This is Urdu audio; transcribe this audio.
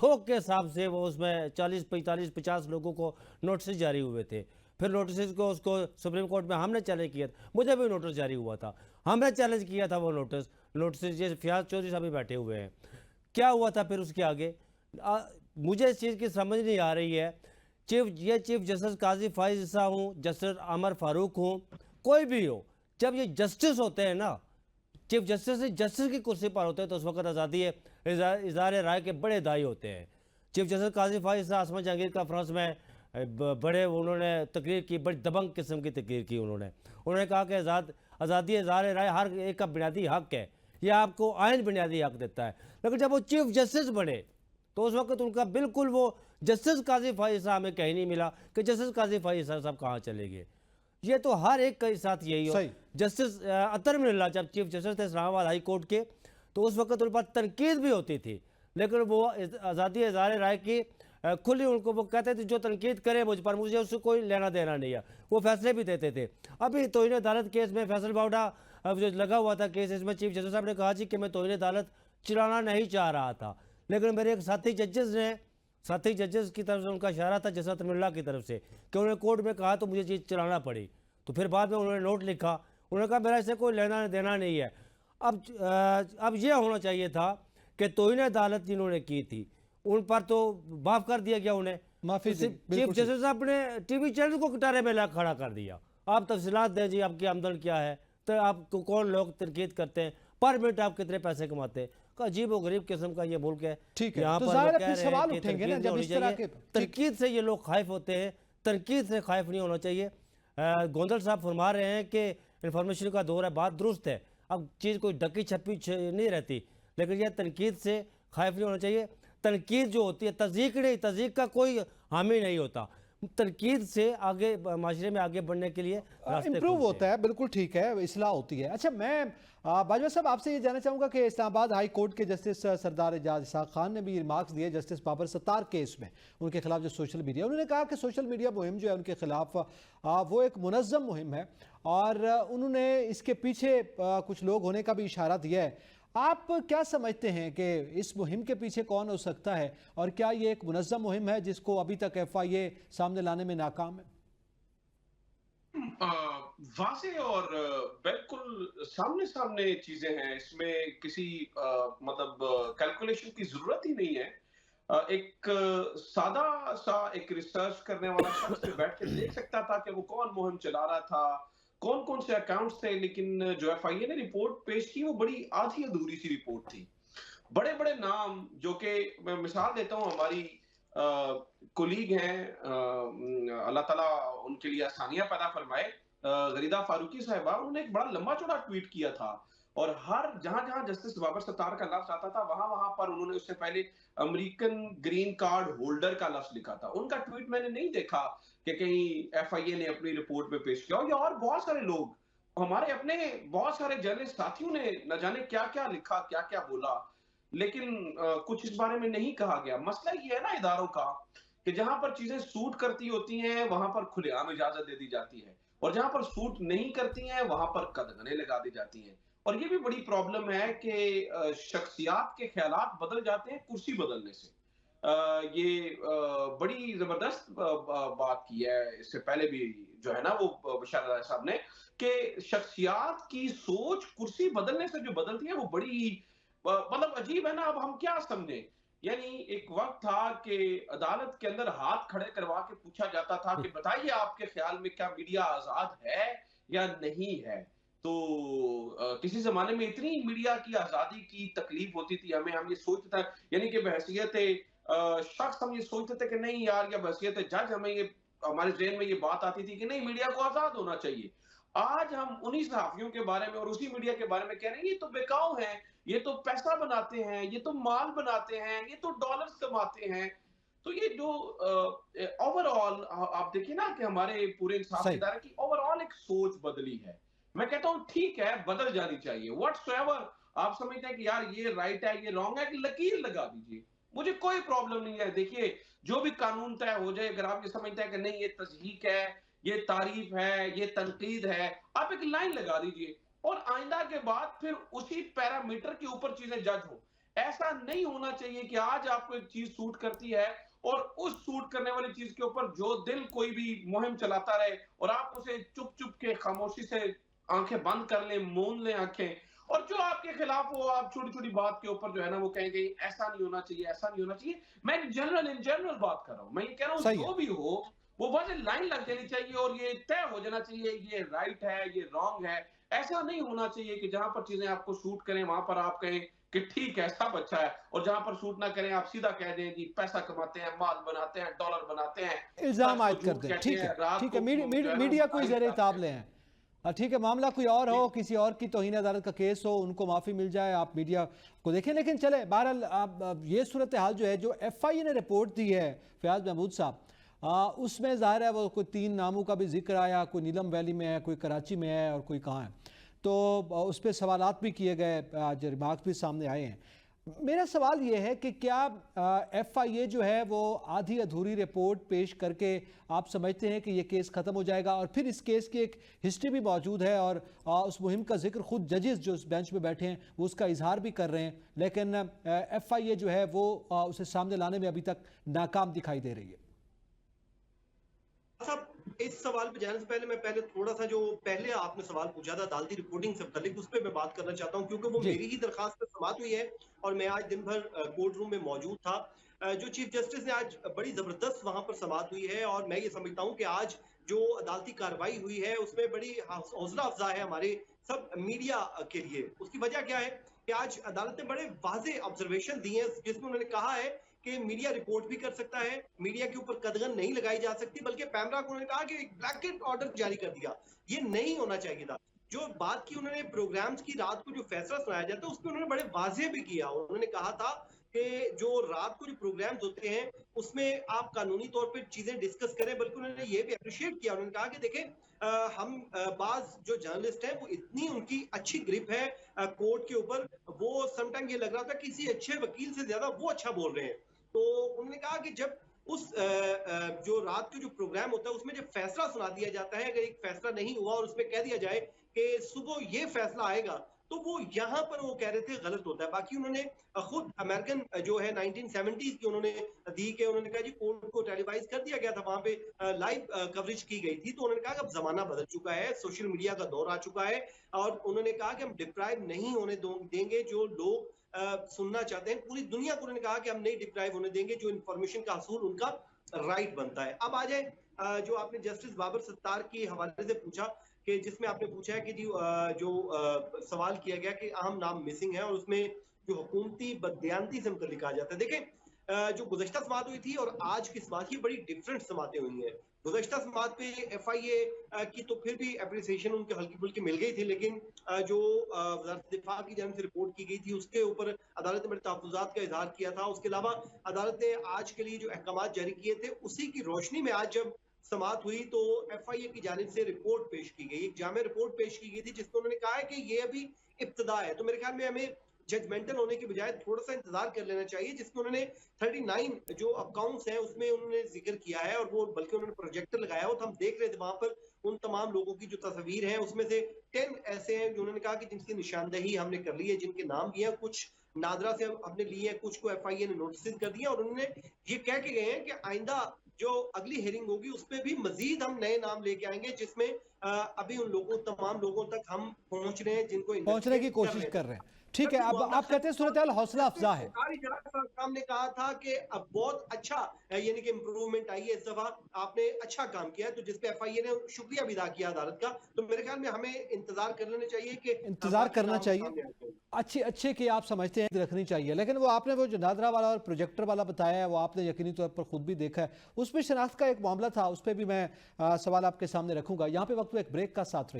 تھوک کے حساب سے وہ اس میں 40 45 50 لوگوں کو نوٹس جاری ہوئے تھے. پھر نوٹسز کو اس کو سپریم کورٹ میں ہم نے چیلنج کیا تھا, مجھے بھی نوٹس جاری ہوا تھا, ہم نے چیلنج کیا تھا وہ نوٹسز. یہ فیاض چودھری صاحب بھی بیٹھے ہوئے ہیں. کیا ہوا تھا پھر اس کے آگے؟ مجھے اس چیز کی سمجھ نہیں آ رہی ہے. چیف جسٹس قاضی فائز عیسیٰ ہوں, جسٹس عمر فاروق ہوں, کوئی بھی ہو, جب یہ جسٹس ہوتے ہیں نا, چیف جسٹس کی کرسی پر ہوتے ہیں تو اس وقت آزادی ہے اظہار رائے کے بڑے دائی ہوتے ہیں. چیف جسٹس قاضی فائز عیسیٰ عاصمہ جہانگیر کانفرنس میں بڑے انہوں نے تقریر کی, بڑی دبنگ قسم کی تقریر کی. انہوں نے کہا کہ آزادی اظہار رائے ہر ایک کا بنیادی حق ہے, یہ آپ کو آئین بنیادی حق دیتا ہے. لیکن جب وہ چیف جسٹس بنے تو اس وقت ان کا بالکل وہ جسٹس قاضی فائز عیسیٰ ہمیں کہیں نہیں ملا کہ جسٹس قاضی فائز عیسیٰ صاحب کہاں چلے گئے. یہ تو ہر ایک کے ساتھ یہی ہو. جسٹس اطہر من اللہ جب چیف جسٹس تھے اسلام آباد ہائی کورٹ کے, تو اس وقت ان پر تنقید بھی ہوتی تھی, لیکن وہ آزادی اظہار رائے کی کھلی, ان کو وہ کہتے تھے جو تنقید کرے مجھ پر, مجھے اس سے کوئی لینا دینا نہیں ہے. وہ فیصلے بھی دیتے تھے. ابھی توہین عدالت کیس میں فیصل باوڈا جو لگا ہوا تھا کیس, اس میں چیف جسٹس صاحب نے کہا جی کہ میں توہین عدالت چلانا نہیں چاہ رہا تھا, لیکن میرے ایک ساتھی ججز کی طرف سے ان کا اشارہ تھا جسٹس اطہر من اللہ کی طرف سے کہ انہوں نے کورٹ میں کہا تو مجھے چیز چلانا پڑی. تو پھر بعد میں انہوں نے نوٹ لکھا, انہوں نے کہا میرا اسے کوئی لینا دینا نہیں ہے. اب یہ ہونا چاہیے تھا کہ توہین عدالت جنہوں نے کی تھی ان پر تو معاف کر دیا گیا انہیں. چیف جسٹس صاحب نے ٹی وی چینل کو کٹارے میں کھڑا کر دیا. آپ تفصیلات دیں جی, آپ کی آمدن کیا ہے, تو آپ کو کون لوگ تنقید کرتے ہیں, پر منٹ آپ کتنے پیسے کماتے ہیں. عجیب و غریب قسم کا یہ ملک ہے. یہاں پر وہ کہہ رہے ہیں کہ تنقید نہیں ہونی چاہیے. تنقید سے یہ لوگ خائف ہوتے ہیں, تنقید سے خائف نہیں ہونا چاہیے. گوندل صاحب فرما رہے ہیں کہ انفارمیشن کا دور ہے, بات درست ہے. اب چیز کوئی ڈکی چھپی نہیں رہتی, لیکن یہ تنقید سے خائف نہیں ہونا چاہیے. تنقید جو ہوتی ہے تضییق نہیں, تضییق کا کوئی حامی نہیں ہوتا. تنقید سے آگے معاشرے میں آگے بڑھنے کے لیے امپروو ہوتا ہے. بالکل ٹھیک ہے, اصلاح ہوتی ہے. اچھا, میں باجوہ صاحب آپ سے یہ جاننا چاہوں گا کہ اسلام آباد ہائی کورٹ کے جسٹس سردار اعجاز اسحاق خان نے بھی ریمارکس دیے جسٹس بابر ستار کیس میں, ان کے خلاف جو سوشل میڈیا, انہوں نے کہا کہ سوشل میڈیا مہم جو ہے ان کے خلاف وہ ایک منظم مہم ہے, اور انہوں نے اس کے پیچھے کچھ لوگ ہونے کا بھی اشارہ دیا ہے. آپ کیا سمجھتے ہیں کہ اس مہم کے پیچھے کون ہو سکتا ہے, اور کیا یہ ایک منظم مہم ہے جس کو ابھی تک ایف آئی اے سامنے لانے میں ناکام ہے؟ واضح اور بالکل سامنے چیزیں ہیں, اس میں کسی مطلب کیلکولیشن کی ضرورت ہی نہیں ہے. ایک سادہ سا ایک ریسرچ کرنے والا شخص بیٹھ کے دیکھ سکتا تھا کہ وہ کون مہم چلا رہا تھا, کون سے اکاؤنٹس تھے. لیکن جو ایف آئی اے نے رپورٹ پیش کی وہ بڑی آدھی ادھوری سی رپورٹ تھی. بڑے نام جو کہ میں مثال دیتا ہوں, ہماری کولیگ ہیں, اللہ تعالیٰ ان کے لیے آسانیاں پیدا فرمائے, غریدہ فاروقی صاحبہ, انہوں نے ایک بڑا لمبا چوڑا ٹویٹ کیا تھا, اور ہر جہاں جسٹس بابر ستار کا لفظ آتا تھا وہاں پر انہوں نے اس سے پہلے امریکن گرین کارڈ ہولڈر کا لفظ لکھا تھا. ان کا ٹویٹ میں نے نہیں دیکھا کہ کہیں ایف آئی اے نے اپنی رپورٹ میں پیش کیا. یا اور بہت سارے لوگ, ہمارے اپنے بہت سارے جرنلسٹ ساتھیوں نے نہ جانے کیا لکھا, کیا بولا, لیکن کچھ اس بارے میں نہیں کہا گیا. مسئلہ یہ ہے نا اداروں کا کہ جہاں پر چیزیں سوٹ کرتی ہوتی ہیں وہاں پر کھلے عام اجازت دے دی جاتی ہے, اور جہاں پر سوٹ نہیں کرتی ہیں وہاں پر قدغنیں لگا دی جاتی ہیں. اور یہ بھی بڑی پرابلم ہے کہ شخصیات کے خیالات بدل جاتے ہیں کرسی بدلنے سے. یہ بڑی زبردست بات کی ہے اس سے پہلے بھی جو ہے نا وہ بشار رضا صاحب نے, کہ شخصیات کی سوچ کرسی بدلنے سے جو بدلتی ہے وہ بڑی مطلب عجیب ہے نا. اب ہم کیا سمجھیں, یعنی ایک وقت تھا کہ عدالت کے اندر ہاتھ کھڑے کروا کے پوچھا جاتا تھا کہ بتائیے آپ کے خیال میں کیا میڈیا آزاد ہے یا نہیں ہے. تو کسی زمانے میں اتنی میڈیا کی آزادی کی تکلیف ہوتی تھی ہمیں, ہم یہ سوچتے تھے, یعنی کہ بحیثیت شخص ہم یہ سوچتے تھے کہ نہیں یار, یا بحیثیت جج ہمیں یہ ہمارے ذہن میں یہ بات آتی تھی کہ نہیں میڈیا کو آزاد ہونا چاہیے. آج ہم انہی صحافیوں کے بارے میں اور اسی میڈیا کے بارے میں کہہ رہے ہیں یہ تو بیکاؤ ہیں, یہ تو پیسہ بناتے ہیں, یہ تو مال بناتے ہیں, یہ تو ڈالرز کماتے ہیں. تو یہ جو اوور آل آپ دیکھیں نا کہ ہمارے پورے انصاف ادارے کی اوور آل ایک سوچ بدلی ہے. میں کہتا ہوں ٹھیک ہے, بدل جانی چاہیے. واٹس ایور آپ سمجھتے ہیں کہ یار یہ رائٹ ہے یہ رانگ ہے, کہ لکیر لگا دیجیے, مجھے کوئی پرابلم نہیں ہے. دیکھیے جو بھی قانون طے ہو جائے, اگر آپ یہ سمجھتے ہیں کہ نہیں یہ تضحیق ہے, یہ تعریف ہے, یہ تنقید ہے, آپ ایک لائن لگا دیجیے, اور آئندہ کے بعد پھر اسی پیرامیٹر کے اوپر چیزیں جج ہوں. ایسا نہیں ہونا چاہیے کہ آج آپ کو ایک چیز سوٹ کرتی ہے اور اس سوٹ کرنے والی چیز کے اوپر جو دل کوئی بھی مہم چلاتا رہے اور آپ اسے چپ چپ کے خاموشی سے آنکھیں بند کر لیں، مون لیں آنکھیں، اور جو آپ کے خلاف ہو آپ چھوٹی چھوٹی بات کے اوپر جو ہے نا وہ کہیں گے ایسا نہیں ہونا چاہیے، ایسا نہیں ہونا چاہیے. میں ان جنرل بات کر رہا ہوں. میں یہ کہہ رہا ہوں صحیح جو ہے. بھی ہو وہ واضح لائن لگ جانی چاہیے اور یہ طے ہو جانا چاہیے یہ رائٹ ہے یہ رانگ ہے. ایسا نہیں ہونا چاہیے کہ جہاں پر چیزیں آپ کو سوٹ کریں وہاں پر آپ کہیں کہ ٹھیک ہے سب اچھا ہے، اور جہاں پر سوٹ نہ کریں آپ سیدھا کہہ دیں جی پیسہ کماتے ہیں، مال بناتے ہیں، ڈالر بناتے ہیں، الزام سچ کو عائد کر جھوٹ دیں. کہتے ٹھیک ہیں، ہے رات ٹھیک کو ہے، جو ہے نا میڈیا کوئی ظاہر زیر کرتے اتاب ہیں. لے ہیں. ٹھیک ہے، معاملہ کوئی اور ہو، کسی اور کی توہین عدالت کا کیس ہو، ان کو معافی مل جائے، آپ میڈیا کو دیکھیں. لیکن چلے بہرحال یہ صورتحال جو ہے جو ایف آئی اے نے رپورٹ دی ہے فیاض محمود صاحب، اس میں ظاہر ہے وہ کوئی 3 ناموں کا بھی ذکر آیا، کوئی نیلم ویلی میں ہے، کوئی کراچی میں ہے اور کوئی کہاں ہے. تو اس پہ سوالات بھی کیے گئے، جو ریمارکس بھی سامنے آئے ہیں. میرا سوال یہ ہے کہ کیا ایف آئی اے جو ہے وہ آدھی ادھوری رپورٹ پیش کر کے آپ سمجھتے ہیں کہ یہ کیس ختم ہو جائے گا؟ اور پھر اس کیس کی ایک ہسٹری بھی موجود ہے اور اس مہم کا ذکر خود ججز جو اس بینچ میں بیٹھے ہیں وہ اس کا اظہار بھی کر رہے ہیں، لیکن ایف آئی اے جو ہے وہ اسے سامنے لانے میں ابھی تک ناکام دکھائی دے رہی ہے. صاحب اس سوال پہ جانے سے پہلے میں تھوڑا سا جو پہلے آپ نے سوال پوچھا تھا عدالتی رپورٹنگ سے متعلق اس پہ میں بات کرنا چاہتا ہوں، کیونکہ وہ جی. میری ہی درخواست پہ سماعت ہوئی ہے اور میں آج دن بھر کورٹ روم میں موجود تھا. جو چیف جسٹس نے آج بڑی زبردست وہاں پر سماعت ہوئی ہے، اور میں یہ سمجھتا ہوں کہ آج جو عدالتی کارروائی ہوئی ہے اس میں بڑی حوصلہ افزا ہے ہمارے سب میڈیا کے لیے. اس کی وجہ کیا ہے کہ آج عدالت نے بڑے واضح آبزرویشن دی ہیں جس میں انہوں نے کہا ہے کہ میڈیا رپورٹ بھی کر سکتا ہے، میڈیا کے اوپر قدغن نہیں لگائی جا سکتی، بلکہ پیمرا کو انہوں نے کہا کہ ایک بلیکٹ آرڈر جاری کر دیا. یہ نہیں ہونا چاہیے تھا. جو بات کی انہوں نے پروگرامز کی، رات کو جو فیصلہ سنایا جاتا ہے اس میں انہوں نے بڑے واضح بھی کیا. انہوں نے کہا تھا کہ جو رات کو جو پروگرامز ہوتے ہیں اس میں آپ قانونی طور پہ چیزیں ڈسکس کریں، بلکہ انہوں نے یہ بھی اپریشیٹ کیا. انہوں نے کہا کہ دیکھیں ہم بعض جو جرنلسٹ ہیں وہ اتنی ان کی اچھی گرپ ہے کورٹ کے اوپر، وہ سم ٹائم یہ لگ رہا تھا کسی اچھے وکیل سے زیادہ وہ اچھا بول رہے ہیں. تو انہوں نے کہا کہ جب اس جو رات کا جو پروگرام ہوتا ہے اس میں جب فیصلہ سنا دیا جاتا ہے، اگر ایک فیصلہ نہیں ہوا اور اس میں کہہ دیا جائے کہ صبح یہ فیصلہ آئے گا، تو وہ یہاں پر وہ کہہ رہے تھے غلط ہوتا ہے. باقی انہوں نے خود امریکن جو ہے 1970s کی انہوں نے دی کہ انہوں نے کہا جی کورٹ کو ٹیلی وائز کر دیا گیا تھا، وہاں پہ لائیو کوریج کی گئی تھی. تو انہوں نے کہا کہ اب زمانہ بدل چکا ہے، سوشل میڈیا کا دور آ چکا ہے، اور انہوں نے کہا کہ ہم ڈپرائیو نہیں ہونے دیں گے جو لوگ سننا چاہتے ہیں. پوری دنیا کو انہوں نے کہا کہ ہم نہیں ڈپرائیو ہونے دیں گے، جو انفارمیشن کا حصول ان کا رائٹ بنتا ہے. اب آ جائیں جو آپ نے جسٹس بابر ستار کے حوالے سے پوچھا، کہ جس میں آپ نے پوچھا ہے کہ جو سوال کیا گیا کہ اہم نام مسنگ ہے اور اس میں جو حکومتی بددیانتی سے متعلق کہا جاتا ہے. دیکھیں جو گزشتہ سماعت ہوئی تھی اور آج کی سماعت کی بڑی ڈفرینٹ سماعتیں ہوئی ہیں. گزشتہ سماعت پہ ایف آئی اے کی تو پھر بھی اپریسیشن ان کے ہلکی پھلکی مل گئی تھی، لیکن جو وزارت دفاع کی جانب سے رپورٹ کی گئی تھی اس کے اوپر عدالت نے بڑے تحفظات کا اظہار کیا تھا. اس کے علاوہ عدالت نے آج کے لیے جو احکامات جاری کیے تھے اسی کی روشنی میں آج جب سماعت ہوئی تو ایف آئی اے کی جانب سے رپورٹ پیش کی گئی، ایک جامع رپورٹ پیش کی گئی تھی جس میں انہوں نے کہا ہے کہ یہ ابھی ابتدا ہے. تو میرے خیال میں ہمیں ججمنٹل ہونے کے بجائے تھوڑا سا انتظار کر لینا چاہیے، جس میں انہوں نے 39 جو اکاؤنٹس ہیں اس میں انہوں نے ذکر کیا ہے، اور وہ بلکہ انہوں نے پروجیکٹر لگایا ہوا تھا. ہم دیکھ رہے تھے وہاں پر ان تمام لوگوں کی جو تصویر ہیں اس میں سے 10 ایسے ہیں جو انہوں نے کہا کہ جن کی نشاندہی ہم نے کر لی ہے، جن کے نام بھی ہیں، کچھ نادرا سے ہم نے لیے ہیں، کچھ کو ایف آئی اے نے نوٹسز کر دیا، اور انہوں نے یہ کہہ کے گئے ہیں کہ آئندہ جو اگلی ہیرنگ ہوگی اس پہ بھی مزید ہم نئے نام لے کے آئیں گے، جس میں ابھی ان لوگوں تمام لوگوں تک ہم پہنچ رہے ہیں جن کو پہنچنے کی کوشش کر رہے ہیں. ٹھیک ہے، اب آپ کہتے ہیں صورتحال حوصلہ افزا ہے. ہم نے کہا تھا کہ اب بہت اچھا یعنی کہ امپروومنٹ آئی ہے، اس دفعہ آپ نے اچھا کام کیا ہے، تو جس پہ ایف آئی اے نے شکریہ بھی ادا کیا عدالت کا. تو میرے خیال میں ہمیں انتظار کر لینا چاہیے کہ انتظار کرنا چاہیے، اچھے کہ آپ سمجھتے ہیں رکھنی چاہیے. لیکن وہ آپ نے وہ جو نادرا والا اور پروجیکٹر والا بتایا ہے وہ آپ نے یقینی طور پر خود بھی دیکھا ہے، اس میں شناخت کا ایک معاملہ تھا، اس پہ بھی میں سوال آپ کے سامنے رکھوں گا. یہاں پہ وقت ایک بریک کا ساتھ رہی.